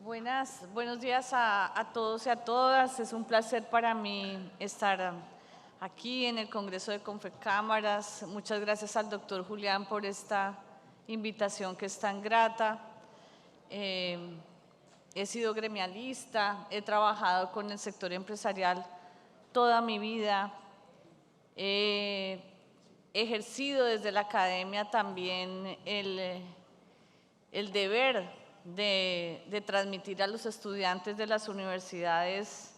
Buenos días a todos y a todas. Es un placer para mí estar aquí en el Congreso de Confecámaras. Muchas gracias al doctor Julián por esta invitación que es tan grata. He sido gremialista, he trabajado con el sector empresarial toda mi vida. He ejercido desde la academia también el deber de transmitir a los estudiantes de las universidades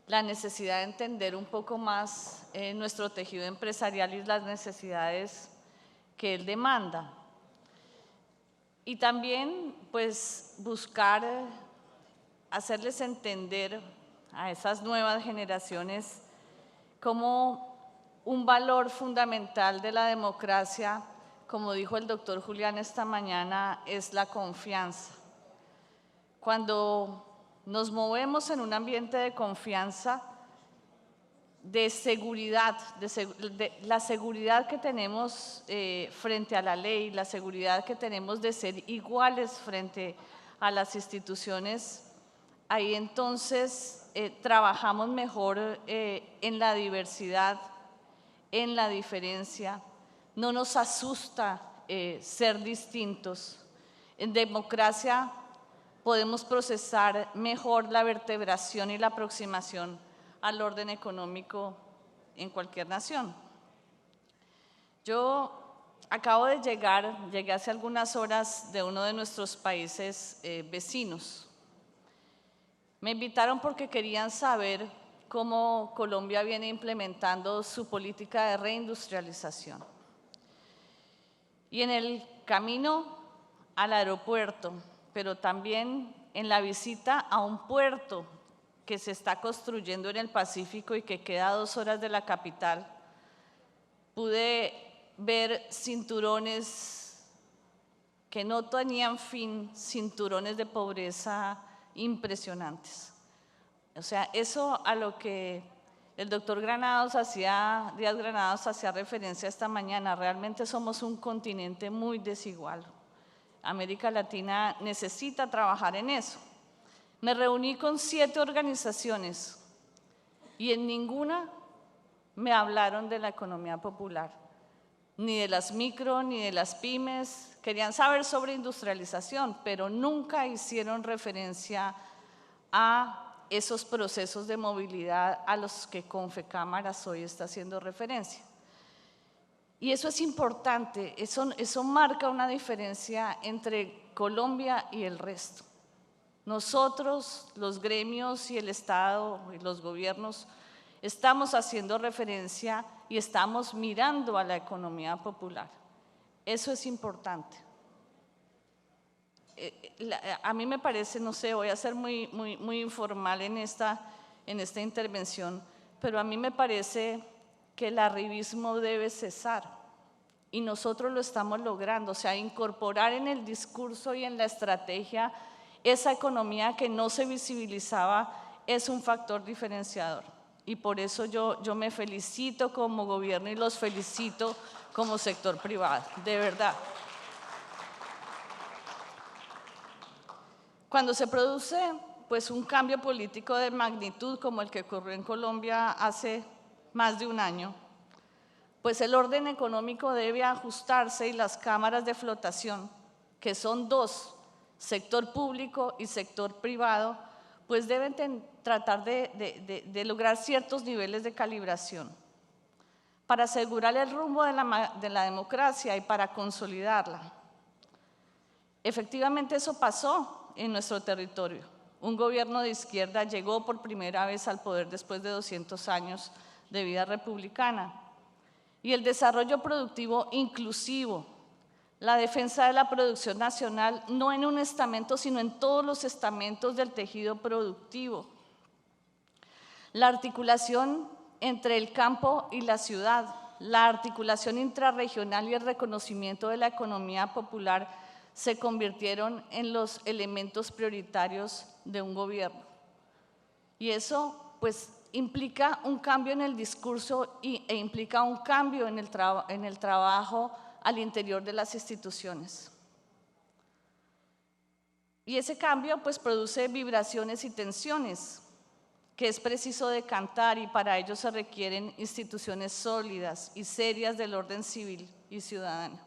la necesidad de entender un poco más nuestro tejido empresarial y las necesidades que él demanda. Y también, pues, buscar hacerles entender a esas nuevas generaciones cómo un valor fundamental de la democracia, como dijo el doctor Julián esta mañana, es la confianza. Cuando nos movemos en un ambiente de confianza, de seguridad, la seguridad que tenemos frente a la ley, la seguridad que tenemos de ser iguales frente a las instituciones, ahí entonces trabajamos mejor en la diversidad, en la diferencia. No nos asusta ser distintos. En democracia podemos procesar mejor la vertebración y la aproximación al orden económico en cualquier nación. Yo acabo de llegué hace algunas horas de uno de nuestros países vecinos. Me invitaron porque querían saber cómo Colombia viene implementando su política de reindustrialización. Y en el camino al aeropuerto, pero también en la visita a un puerto que se está construyendo en el Pacífico y que queda a 2 horas de la capital, pude ver cinturones que no tenían fin, cinturones de pobreza impresionantes. O sea, eso a lo que el doctor Díaz Granados hacía referencia esta mañana. Realmente somos un continente muy desigual. América Latina necesita trabajar en eso. Me reuní con 7 organizaciones y en ninguna me hablaron de la economía popular, ni de las micro, ni de las pymes. Querían saber sobre industrialización, pero nunca hicieron referencia a esos procesos de movilidad a los que Confecámaras hoy está haciendo referencia. Y eso es importante, eso marca una diferencia entre Colombia y el resto. Nosotros, los gremios y el Estado y los gobiernos, estamos haciendo referencia y estamos mirando a la economía popular. Eso es importante. A mí me parece, no sé, voy a ser muy informal en esta intervención, pero a mí me parece que el arribismo debe cesar y nosotros lo estamos logrando, o sea, incorporar en el discurso y en la estrategia esa economía que no se visibilizaba es un factor diferenciador. Y por eso yo me felicito como gobierno y los felicito como sector privado, de verdad. Cuando se produce pues, un cambio político de magnitud como el que ocurrió en Colombia hace más de un año, pues el orden económico debe ajustarse y las cámaras de flotación, que son 2, sector público y sector privado, pues deben tratar de lograr ciertos niveles de calibración para asegurar el rumbo de la democracia y para consolidarla. Efectivamente eso pasó en nuestro territorio. Un gobierno de izquierda llegó por primera vez al poder después de 200 años de vida republicana. Y el desarrollo productivo inclusivo, la defensa de la producción nacional, no en un estamento, sino en todos los estamentos del tejido productivo. La articulación entre el campo y la ciudad, la articulación intrarregional y el reconocimiento de la economía popular se convirtieron en los elementos prioritarios de un gobierno. Y eso, pues, implica un cambio en el discurso e implica un cambio en el trabajo al interior de las instituciones. Y ese cambio pues produce vibraciones y tensiones que es preciso decantar, y para ello se requieren instituciones sólidas y serias del orden civil y ciudadano.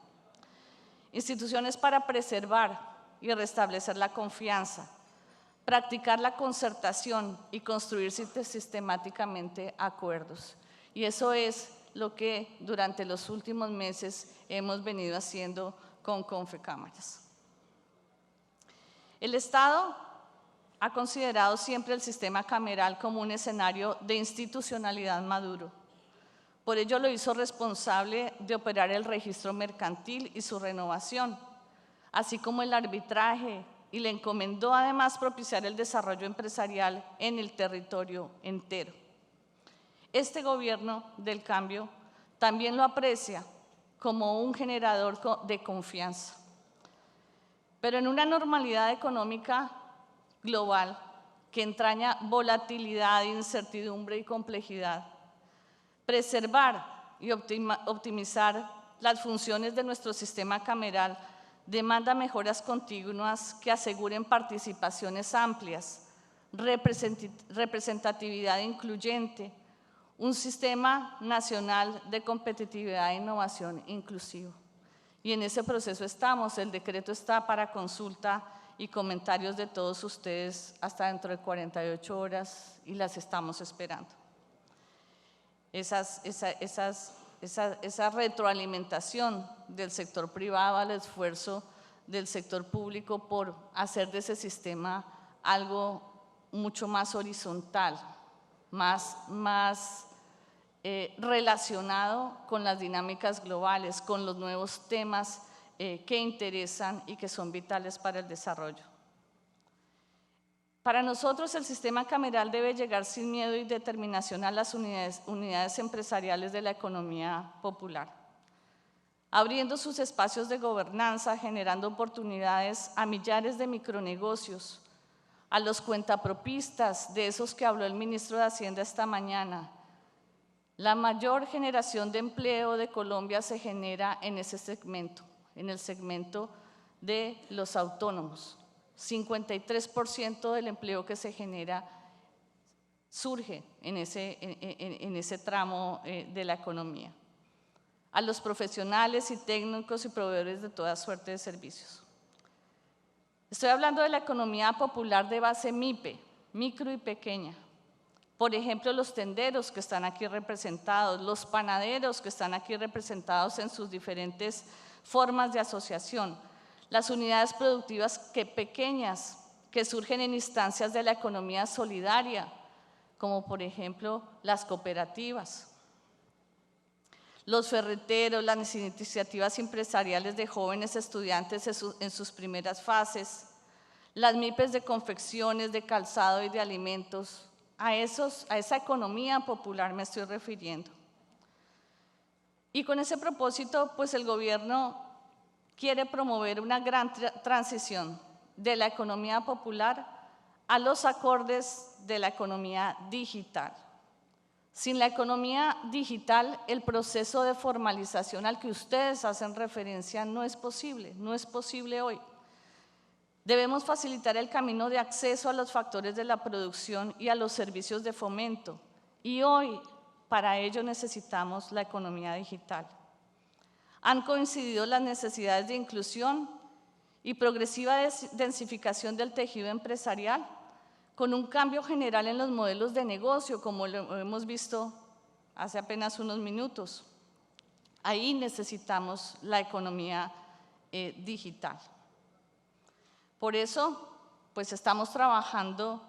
Instituciones para preservar y restablecer la confianza, practicar la concertación y construir sistemáticamente acuerdos. Y eso es lo que durante los últimos meses hemos venido haciendo con Confecámaras. El Estado ha considerado siempre el sistema cameral como un escenario de institucionalidad maduro. Por ello lo hizo responsable de operar el registro mercantil y su renovación, así como el arbitraje, y le encomendó además propiciar el desarrollo empresarial en el territorio entero. Este gobierno del cambio también lo aprecia como un generador de confianza. Pero en una normalidad económica global que entraña volatilidad, incertidumbre y complejidad, preservar y optimizar las funciones de nuestro sistema cameral demanda mejoras continuas que aseguren participaciones amplias, representatividad incluyente, un sistema nacional de competitividad e innovación inclusivo. Y en ese proceso estamos. El decreto está para consulta y comentarios de todos ustedes hasta dentro de 48 horas y las estamos esperando. Esa retroalimentación del sector privado al esfuerzo del sector público por hacer de ese sistema algo mucho más horizontal, más relacionado con las dinámicas globales, con los nuevos temas que interesan y que son vitales para el desarrollo. Para nosotros el sistema cameral debe llegar sin miedo y determinación a las unidades empresariales de la economía popular, abriendo sus espacios de gobernanza, generando oportunidades a millares de micronegocios, a los cuentapropistas, de esos que habló el ministro de Hacienda esta mañana. La mayor generación de empleo de Colombia se genera en ese segmento, en el segmento de los autónomos. 53% del empleo que se genera surge en ese tramo de la economía. A los profesionales y técnicos y proveedores de toda suerte de servicios. Estoy hablando de la economía popular de base MIPE, micro y pequeña. Por ejemplo, los tenderos que están aquí representados, los panaderos que están aquí representados en sus diferentes formas de asociación, las unidades productivas pequeñas que surgen en instancias de la economía solidaria, como por ejemplo las cooperativas, los ferreteros, las iniciativas empresariales de jóvenes estudiantes en sus primeras fases, las MIPES de confecciones, de calzado y de alimentos. A esa economía popular me estoy refiriendo. Y con ese propósito, pues el gobierno quiere promover una gran transición de la economía popular a los acordes de la economía digital. Sin la economía digital, el proceso de formalización al que ustedes hacen referencia no es posible hoy. Debemos facilitar el camino de acceso a los factores de la producción y a los servicios de fomento. Y hoy, para ello, necesitamos la economía digital. Han coincidido las necesidades de inclusión y progresiva densificación del tejido empresarial con un cambio general en los modelos de negocio, como lo hemos visto hace apenas unos minutos. Ahí necesitamos la economía digital. Por eso, pues estamos trabajando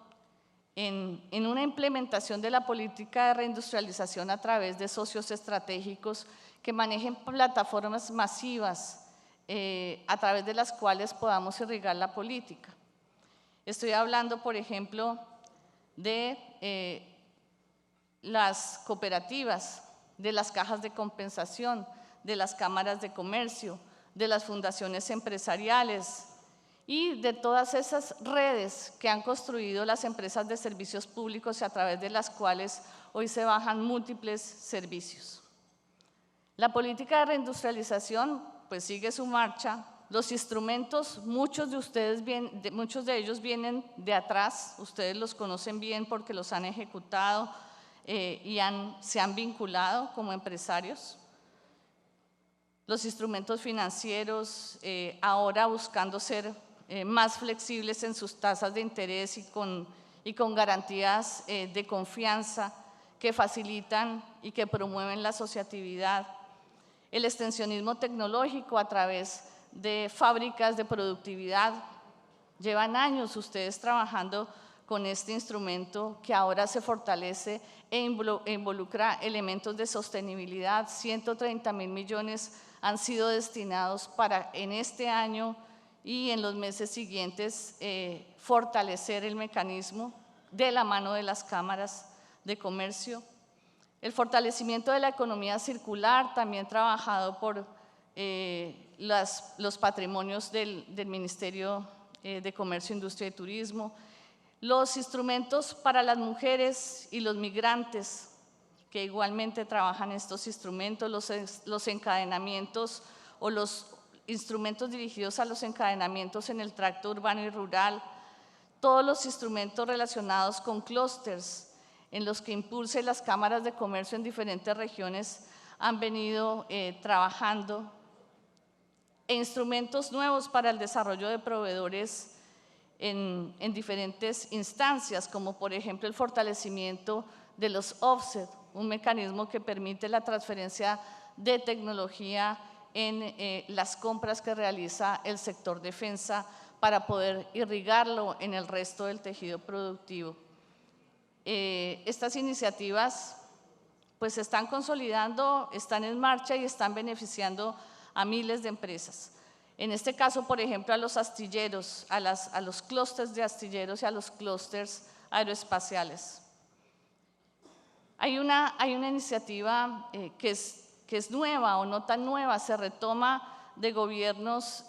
en una implementación de la política de reindustrialización a través de socios estratégicos que manejen plataformas masivas a través de las cuales podamos irrigar la política. Estoy hablando, por ejemplo, de las cooperativas, de las cajas de compensación, de las cámaras de comercio, de las fundaciones empresariales y de todas esas redes que han construido las empresas de servicios públicos y a través de las cuales hoy se bajan múltiples servicios. La política de reindustrialización pues sigue su marcha, Los instrumentos, muchos de ellos vienen de atrás, ustedes los conocen bien porque los han ejecutado y se han vinculado como empresarios. Los instrumentos financieros, ahora buscando ser más flexibles en sus tasas de interés y con garantías de confianza que facilitan y que promueven la asociatividad. El extensionismo tecnológico a través de fábricas de productividad. Llevan años ustedes trabajando con este instrumento que ahora se fortalece e involucra elementos de sostenibilidad. 130.000 millones han sido destinados para en este año y en los meses siguientes fortalecer el mecanismo de la mano de las cámaras de comercio. El fortalecimiento de la economía circular, también trabajado por los patrimonios del Ministerio de Comercio, Industria y Turismo. Los instrumentos para las mujeres y los migrantes, que igualmente trabajan estos instrumentos, los encadenamientos o los instrumentos dirigidos a los encadenamientos en el tracto urbano y rural, todos los instrumentos relacionados con clústeres, en los que Impulse las cámaras de comercio en diferentes regiones han venido trabajando, e instrumentos nuevos para el desarrollo de proveedores en diferentes instancias, como por ejemplo el fortalecimiento de los offset, un mecanismo que permite la transferencia de tecnología en las compras que realiza el sector defensa para poder irrigarlo en el resto del tejido productivo. Estas iniciativas pues se están consolidando, están en marcha y están beneficiando a miles de empresas. En este caso, por ejemplo, a los astilleros, a los clústeres de astilleros y a los clústeres aeroespaciales. Hay una iniciativa que es nueva o no tan nueva, se retoma de gobiernos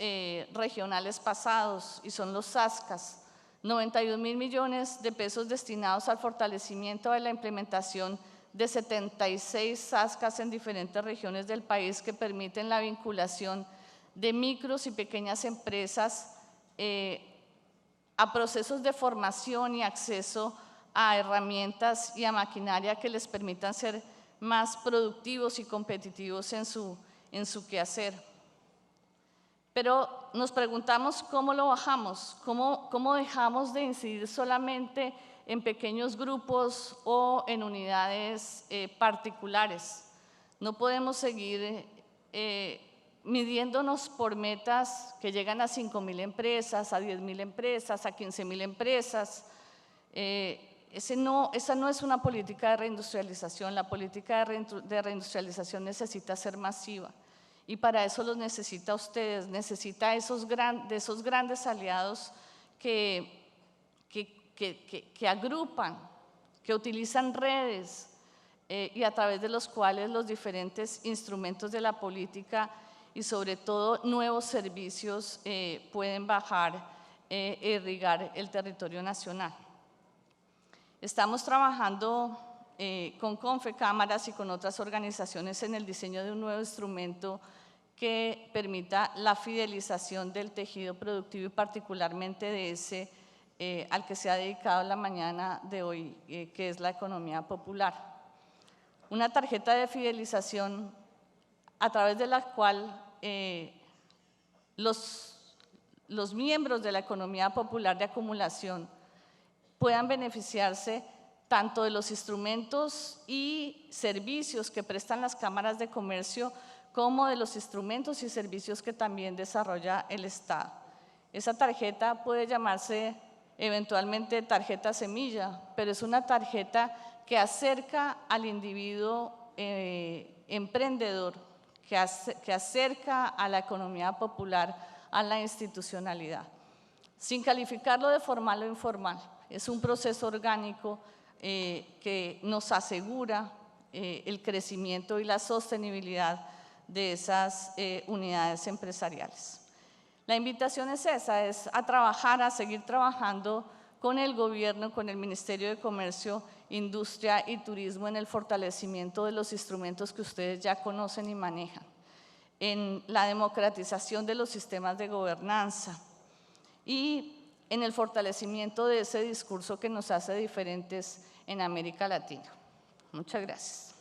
regionales pasados y son los SASCAS. 91.000 millones de pesos destinados al fortalecimiento de la implementación de 76 SASCAS en diferentes regiones del país que permiten la vinculación de micros y pequeñas empresas a procesos de formación y acceso a herramientas y a maquinaria que les permitan ser más productivos y competitivos en su quehacer. Pero nos preguntamos cómo lo bajamos, cómo dejamos de incidir solamente en pequeños grupos o en unidades particulares. No podemos seguir midiéndonos por metas que llegan a 5.000 empresas, a 10.000 empresas, a 15.000 empresas. Esa no es una política de reindustrialización. La política de reindustrialización necesita ser masiva. Y para eso los necesita a ustedes, necesita de esos grandes aliados que agrupan, que utilizan redes y a través de los cuales los diferentes instrumentos de la política y sobre todo nuevos servicios pueden bajar e irrigar el territorio nacional. Estamos trabajando con Confecámaras y con otras organizaciones en el diseño de un nuevo instrumento que permita la fidelización del tejido productivo y particularmente de ese al que se ha dedicado la mañana de hoy, que es la economía popular. Una tarjeta de fidelización a través de la cual los miembros de la economía popular de acumulación puedan beneficiarse tanto de los instrumentos y servicios que prestan las cámaras de comercio como de los instrumentos y servicios que también desarrolla el Estado. Esa tarjeta puede llamarse eventualmente tarjeta semilla, pero es una tarjeta que acerca al individuo emprendedor, que acerca a la economía popular, a la institucionalidad, sin calificarlo de formal o informal. Es un proceso orgánico que nos asegura el crecimiento y la sostenibilidad de esas unidades empresariales. La invitación es esa, es a trabajar, a seguir trabajando con el gobierno, con el Ministerio de Comercio, Industria y Turismo en el fortalecimiento de los instrumentos que ustedes ya conocen y manejan. en la democratización de los sistemas de gobernanza y en el fortalecimiento de ese discurso que nos hace diferentes en América Latina. Muchas gracias.